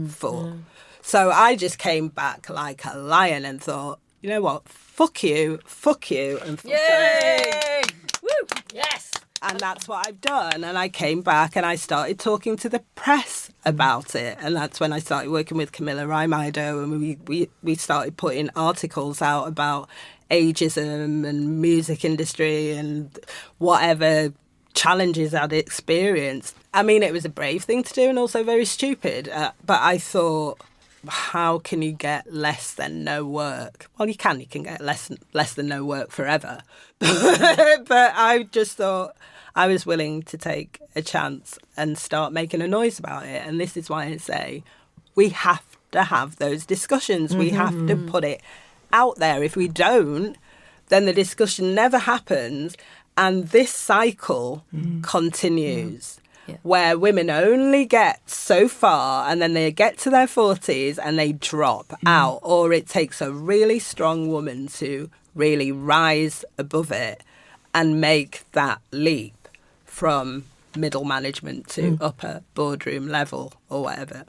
for. So I just came back like a lion and thought, you know what? Fuck you, and fuck Yay! Woo! Yes! And that's what I've done. And I came back and I started talking to the press about it. And that's when I started working with Camilla Raimido and we started putting articles out about ageism and music industry and whatever challenges I'd experienced. I mean, it was a brave thing to do and also very stupid. But I thought, how can you get less than no work? Well, you can get less than no work forever. But I just thought I was willing to take a chance and start making a noise about it. And this is why I say we have to have those discussions. We have to put it out there. If we don't, then the discussion never happens. And this cycle continues. Yeah. Where women only get so far and then they get to their 40s and they drop out, or it takes a really strong woman to really rise above it and make that leap from middle management to upper boardroom level or whatever.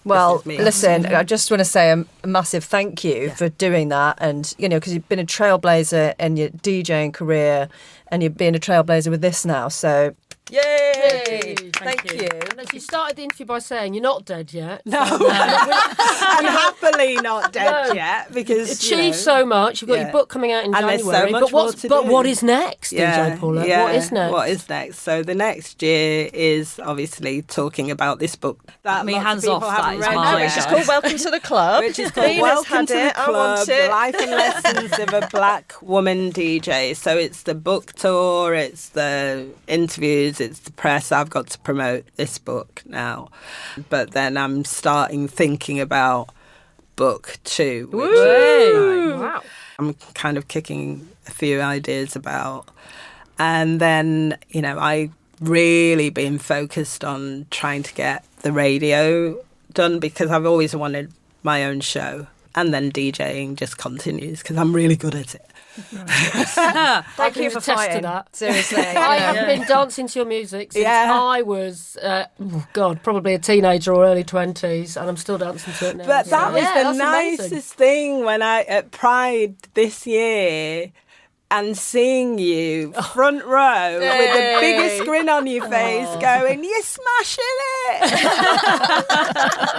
Well, listen, I just want to say a massive thank you for doing that. And, because you've been a trailblazer in your DJing career and you're being a trailblazer with this now. So, yay! Thank you. And she started the interview by saying, you're not dead yet. No. I'm happily not dead yet because, achieved so much. You've got your book coming out in January. There's so much more to do. But what is next, DJ Paula? Yeah. What is next? What is next? So the next year is obviously talking about this book. That Me lots hands of off, people that haven't is read mine. yet. Which is called Welcome to the Club. Which is called Beena's Welcome to had the it. I want Club, it. Life and Lessons of a Black Woman DJ. So it's the book tour, it's the interviews, it's the press. I've got to promote this book now. But then I'm starting thinking about book 2. Which Wow. I'm kind of kicking a few ideas about. And then, I really been focused on trying to get the radio done because I've always wanted my own show. And then DJing just continues because I'm really good at it. Thank you for attest to fighting. that. Seriously. I have been dancing to your music since I was, probably a teenager or early 20s, and I'm still dancing to it now. But that was the that's amazing. nicest thing when at Pride this year. and seeing you front row with the biggest grin on your face going, you're smashing it.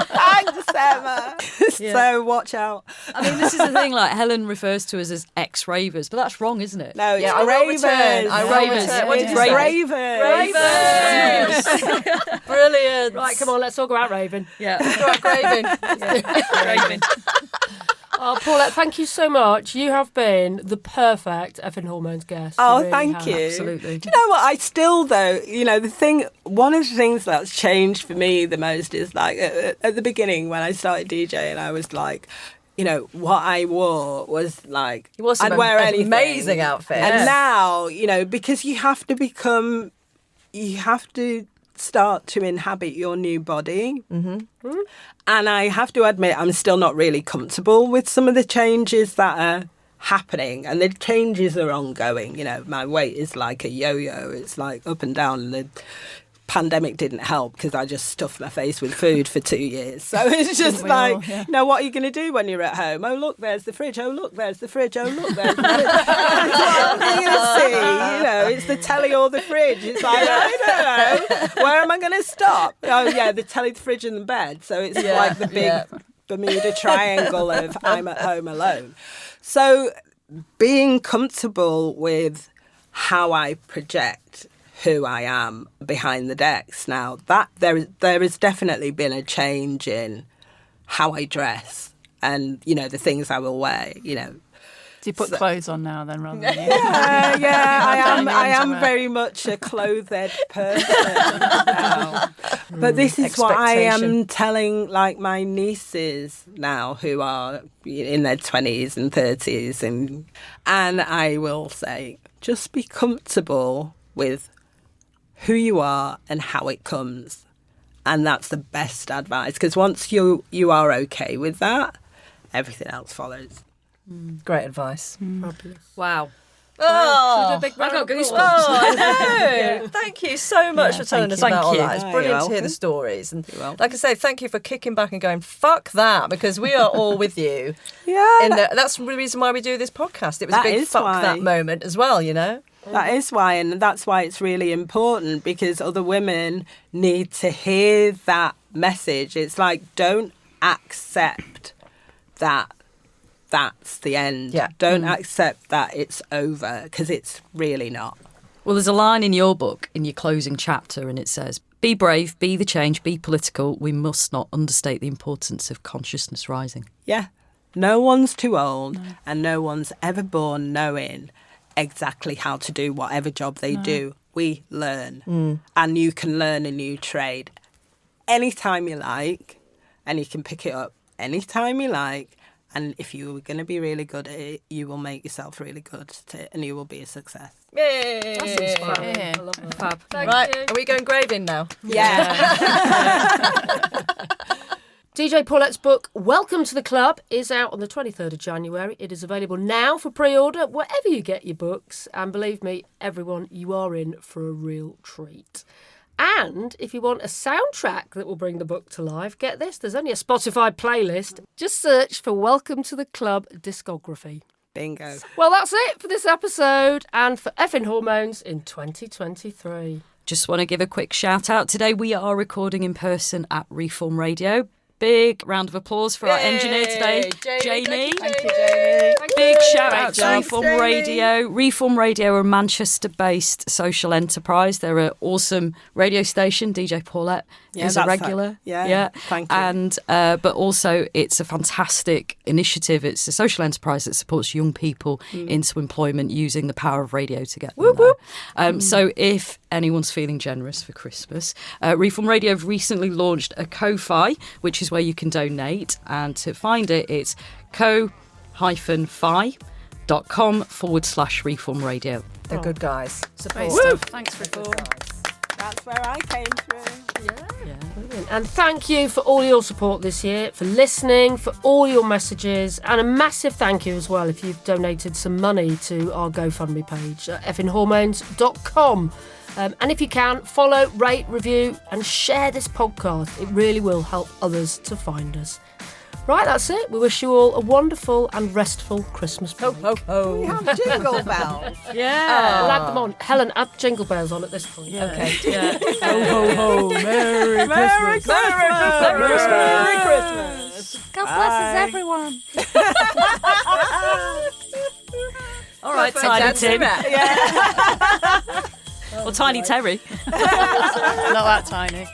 Thanks, Emma. So watch out. I mean, this is the thing, like Helen refers to us as ex-ravers, but that's wrong, isn't it? No, it's I will ravers. return. I will Ravers. return. What did you say? Ravers. Brilliant. Right, come on, let's all go out raving. Yeah. Go out raving. Raving. Oh, Paulette, thank you so much. You have been the perfect Effin Hormones guest. Oh, You really thank have. you. Absolutely. Do you know what? I still, though, one of the things that's changed for me the most is like at the beginning when I started DJing, I was like, what I wore was like, You wore some I'd wear anything. amazing outfits. And now, because you have to start to inhabit your new body. Mm-hmm. And I have to admit, I'm still not really comfortable with some of the changes that are happening. And the changes are ongoing. My weight is like a yo-yo. It's like up and down. And the pandemic didn't help because I just stuffed my face with food for 2 years. So it's just what are you going to do when you're at home? Oh, look, there's the fridge. Oh, look, there's the fridge. Oh, look, there's the fridge. What are you going to see? It's the telly or the fridge. It's like, I don't know. Where am I going to stop? Oh, yeah, the telly, the fridge and the bed. So it's like the big Bermuda Triangle of I'm at home alone. So being comfortable with how I project who I am behind the decks now, that there has definitely been a change in how I dress and the things I will wear. Do you put clothes on now then rather than I am very much a clothed person now. But this is what I am telling like my nieces now who are in their 20s and 30s and I will say just be comfortable with who you are and how it comes. And that's the best advice because once you are okay with that, everything else follows. Great advice. Wow. Oh, I got goosebumps. I know. Thank you so much for telling us about all you. that. It's You're brilliant to hear welcome. the stories. And You're welcome. like I say, thank you for kicking back and going, fuck that, because we are all with you. Yeah. That's the reason why we do this podcast. It was That a big is fuck why. that moment as well, That is why, and that's why it's really important because other women need to hear that message. It's like, don't accept that that's the end. Yeah. Don't accept that it's over because it's really not. Well, there's a line in your book, in your closing chapter, and it says, be brave, be the change, be political. We must not understate the importance of consciousness rising. Yeah. No one's too old and no one's ever born knowing exactly how to do whatever job they do. We learn. And you can learn a new trade anytime you like and you can pick it up anytime you like. And if you're going to be really good at it, you will make yourself really good at it and you will be a success. Yay! That's inspiring. Yeah. I love that. Fab. Thank Right, you. are we going graving now? Yeah. DJ Paulette's book, Welcome to the Club, is out on the 23rd of January. It is available now for pre-order wherever you get your books. And believe me, everyone, you are in for a real treat. And if you want a soundtrack that will bring the book to life, get this, there's only a Spotify playlist. Just search for Welcome to the Club discography. Bingo. Well, that's it for this episode and for Effin Hormones in 2023. Just want to give a quick shout out. Today we are recording in person at Reform Radio. Big round of applause for our engineer today, Jamie. Thank you, Jamie. Big shout out to Thanks, Reform Jamie. Radio. Reform Radio are a Manchester-based social enterprise. They're an awesome radio station. DJ Paulette is a that's regular. that. Yeah, thank you. And but also it's a fantastic initiative. It's a social enterprise that supports young people into employment using the power of radio to get them there. So if anyone's feeling generous for Christmas, Reform Radio have recently launched a Ko-Fi, which is where you can donate. And to find it, it's ko-fi.com/Reform Radio. They're good guys. Great Support. stuff. Thanks, Reform. That's where I came through. Brilliant. And thank you for all your support this year, for listening, for all your messages, and a massive thank you as well if you've donated some money to our GoFundMe page at effinhormones.com. And if you can, follow, rate, review, and share this podcast. It really will help others to find us. Right, that's it. We wish you all a wonderful and restful Christmas break. Ho, ho. We have jingle bells. Yeah. We'll add them on. Helen, add jingle bells on at this point. Yeah. Okay. Yeah. Ho, ho, ho. Merry Christmas. Merry Christmas. God blesses everyone. All right, Tiny Tim. Or Tiny Terry. Not that tiny.